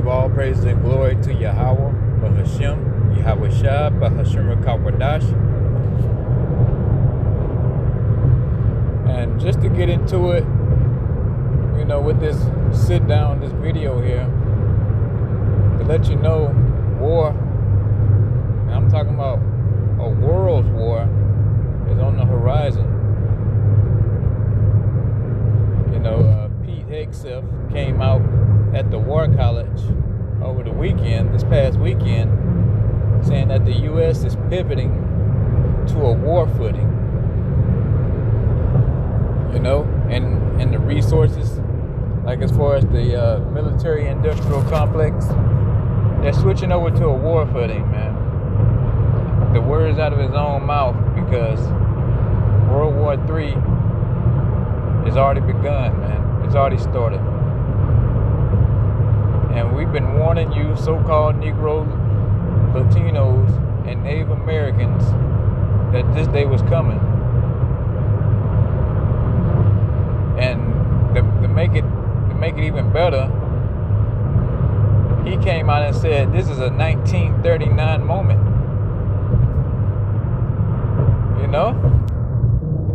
all praise and glory to Yahweh, Bahashem, Yahweh Shah, Bahashem Rakawadash. And just to get into it, with this sit down, this video here, to let you know, war, and I'm talking about a world war, is on the horizon. Pete Hegseth came out at the War College over the weekend, this past weekend, saying that the U.S. is pivoting to a war footing. And the resources, like as far as the military-industrial complex, they're switching over to a war footing, man. The words out of his own mouth, because World War III has already begun, man. It's already started. And we've been warning you, so-called Negro, Latinos, and Native Americans, that this day was coming. And to make it even better, he came out and said this is a 1939 moment.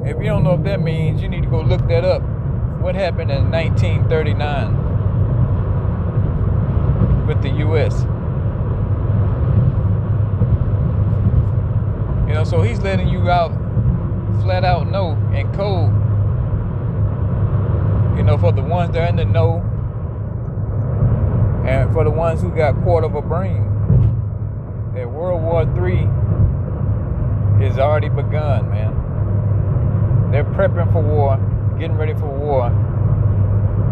If you don't know what that means, you need to go look that up. What happened in 1939 with the U.S.? So he's letting you out, flat out know in code. For the ones that are in the know, and for the ones who got quarter of a brain, that World War III is already begun, man. They're prepping for war, getting ready for war,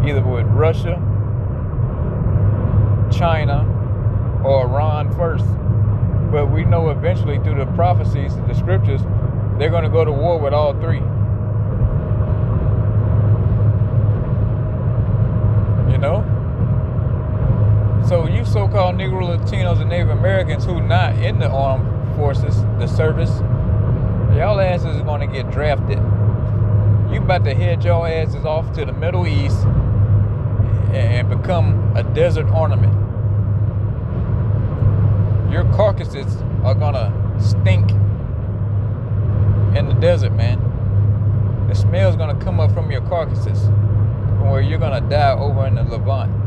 either with Russia, China, or Iran first. But we know eventually through the prophecies of the scriptures, they're going to go to war with all three. So you so-called Negro, Latinos, and Native Americans who not in the armed forces, the service, y'all asses is going to get drafted. You about to head your asses off to the Middle East and become a desert ornament. Your carcasses are going to stink in the desert, man. The smell's going to come up from your carcasses, from where you're going to die over in the Levant.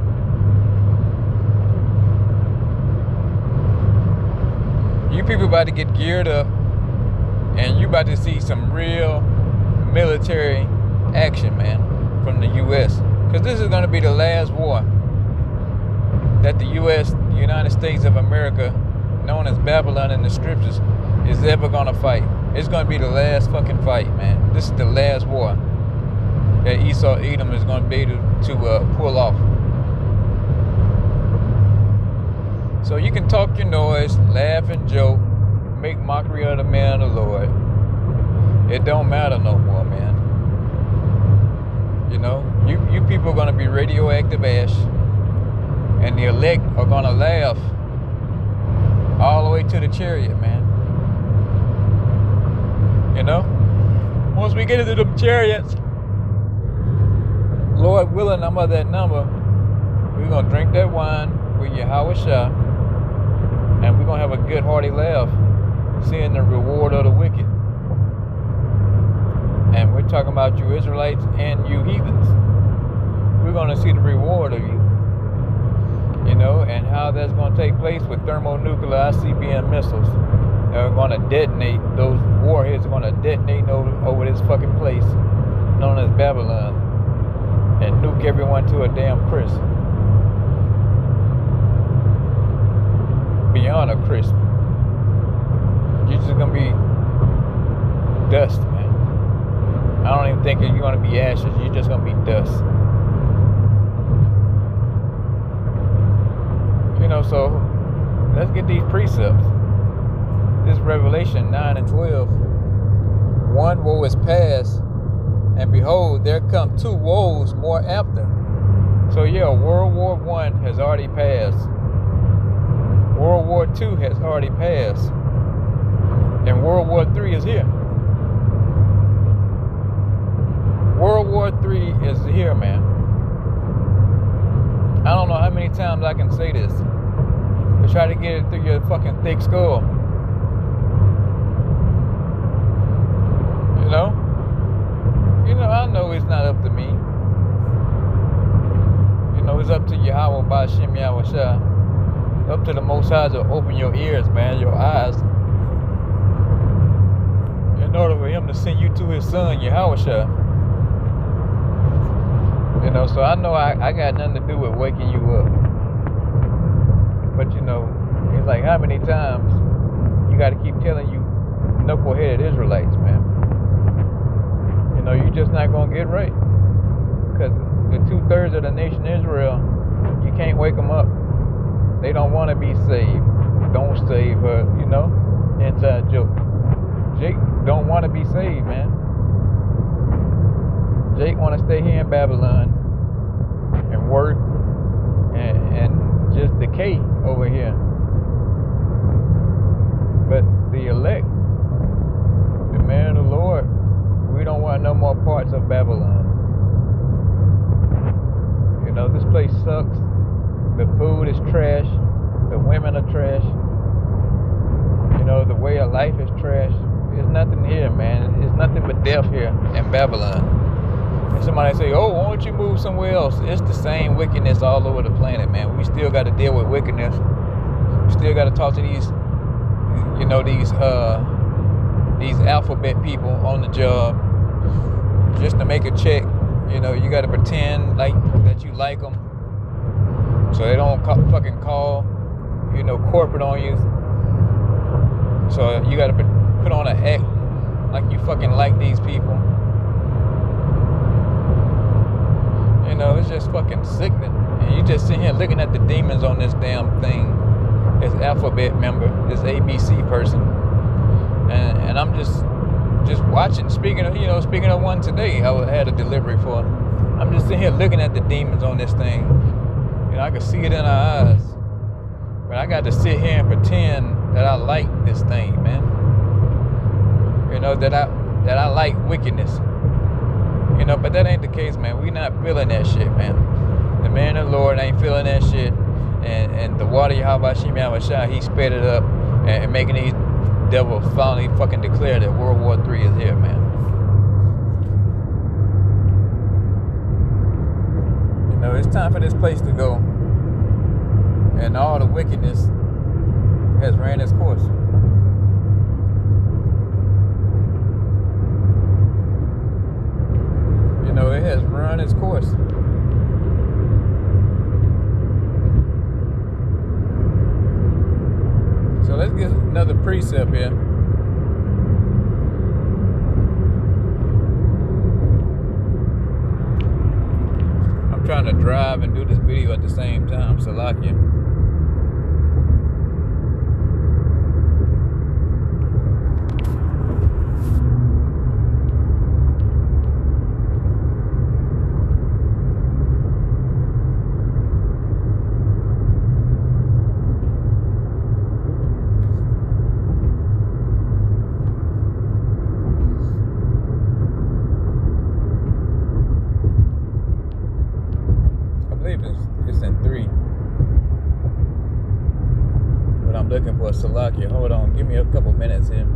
You people about to get geared up, and you about to see some real military action, man, from the U.S. Because this is going to be the last war that the U.S., the United States of America, known as Babylon in the scriptures, is ever going to fight. It's going to be the last fucking fight, man. This is the last war that Esau Edom is going to be able to pull off. So you can talk your noise, laugh and joke, make mockery of the man of the Lord. It don't matter no more, man. You people are going to be radioactive ash, and the elect are going to laugh all the way to the chariot, man. Once we get into them chariots, Lord willing, I'm of that number, we're going to drink that wine with Yahweh Shah, and we're going to have a good hearty laugh, seeing the reward of the wicked. And we're talking about you Israelites and you heathens. We're going to see the reward of you. And how that's going to take place with thermonuclear ICBM missiles. They're going to detonate, those warheads are going to detonate over this fucking place known as Babylon, and nuke everyone to a damn crisp. Beyond a crisp. You're just going to be dust, man. I don't even think you're going to be ashes. You're just going to be dust. So let's get these precepts. This Revelation 9 and 12. One woe is past, and behold, there come two woes more after. So World War I has already passed. World War II has already passed. And World War III is here. World War III is here, man. I don't know how many times I can say this to try to get it through your fucking thick skull. You know? I know it's not up to me. It's up to Yahweh Ba'Shem Yahweh Shah. Up to the Most High to open your ears, man, your eyes, in order for him to send you to his son, Yahweh Shah. So I know I got nothing to do with waking you up. But it's like, how many times you got to keep telling you knuckleheaded Israelites, man? You're just not going to get right. Because the 2/3 of the nation Israel, you can't wake them up. They don't want to be saved. Don't save her, inside joke. Jake don't want to be saved, man. Jake want to stay here in Babylon and work and just decay over here. But the elect, the man of the Lord, we don't want no more parts of Babylon. This place sucks. The food is trash. The women are trash. The way of life is trash. There's nothing here, man. It's nothing but death here in Babylon. And somebody say, oh, why don't you move somewhere else? It's the same wickedness all over the planet, man. We still got to deal with wickedness. We still got to talk to these alphabet people on the job just to make a check. You got to pretend like that you like them, so they don't fucking call, corporate on you. So you got to put on an act like you fucking like these people. It's just fucking sickening. And you just sitting here looking at the demons on this damn thing, this alphabet member, this ABC person, and I'm just watching. Speaking of one today, I had a delivery for. I'm just sitting here looking at the demons on this thing. I can see it in our eyes, but I got to sit here and pretend that I like this thing, man. That I like wickedness. But that ain't the case, man. We not feeling that shit, man. The man of the Lord ain't feeling that shit, and the water Yahweh Shem Yahweh Shah, he sped it up and making these devil finally fucking declare that World War III is here, man. It's time for this place to go. And all the wickedness has ran its course. It has run its course. So let's get another precept here. I'm trying to drive and do this video at the same time, Salakia. It's in 3. But I'm looking for a Salakia. Hold on, give me a couple minutes here.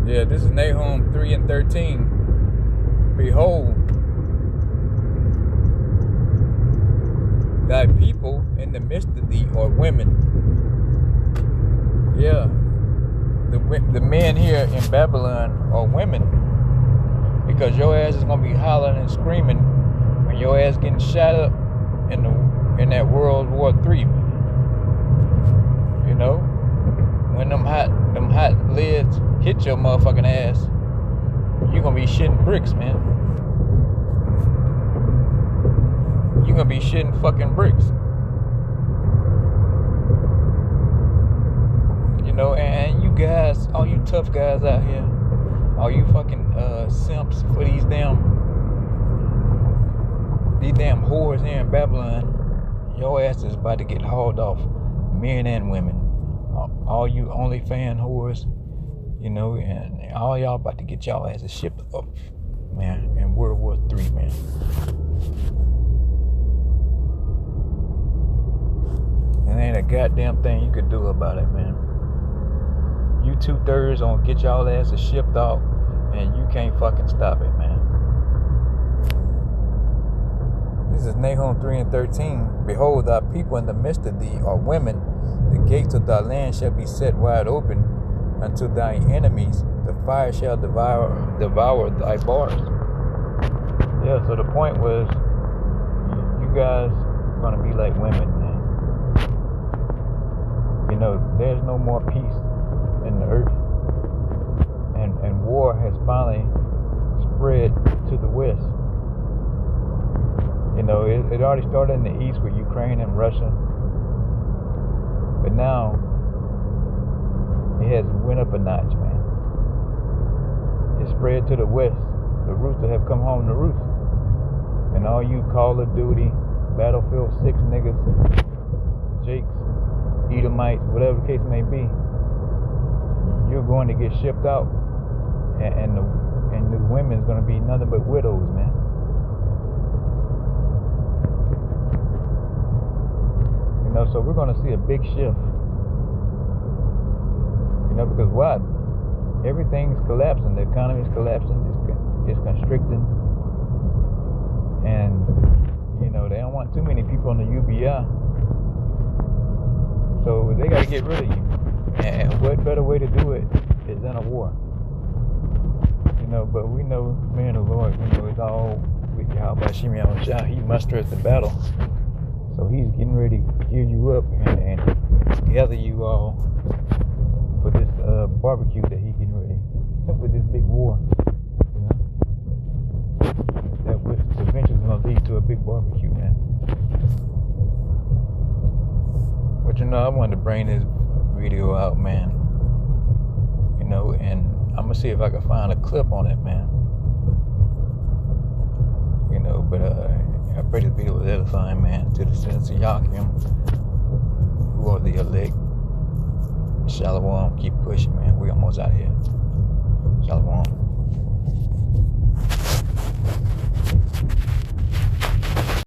Yeah, this is Nahum 3:13. Behold, thy people in the midst of thee are women. Yeah. The men here in Babylon are women, because your ass is gonna be hollering and screaming when your ass getting shot up in that World War III. When them hot lids hit your motherfucking ass, you gonna be shitting bricks, man. You gonna be shitting fucking bricks. And you guys, all you tough guys out here, all you fucking simps for these damn whores here in Babylon, your ass is about to get hauled off, men and women. All you OnlyFans whores, and all y'all about to get y'all asses shipped up man, in World War III, man. And ain't a goddamn thing you could do about it, man. You 2/3 on get y'all asses shipped out, and you can't fucking stop it, man. This is Nahum 3:13. Behold, thy people in the midst of thee are women. The gates of thy land shall be set wide open unto thy enemies. The fire shall devour thy bars. Yeah, so the point was, you guys are going to be like women, man. You know, there's no more peace in the earth. And war has finally spread to the west. You know, it already started in the east with Ukraine and Russia. But now, it has went up a notch, man. It spread to the west. The rooster have come home to roost. And all you Call of Duty, Battlefield 6 niggas, Jakes, Edomites, whatever the case may be, you're going to get shipped out. And the women's going to be nothing but widows, man. You know, so we're going to see a big shift. You know, because what? Everything's collapsing. The economy's collapsing. It's constricting. And, you know, they don't want too many people on the UBI. So they got to get rid of you. And what better way to do it is in a war? You know, but we know, man, the Lord, you know, it's all with Yahweh Hashem Yahushua. He mustereth the battle. So he's getting ready to gear you up and gather you all for this barbecue that he's getting ready with this big war. You know? That eventually is going to lead to a big barbecue, man. But you know, I wanted to bring this video out, man. You know, and I'm going to see if I can find a clip on it, man. You know, but I pray this video was edifying, man, to the sense of Yakim, who are the elect. Shalom, keep pushing, man. We almost out here. Shalom.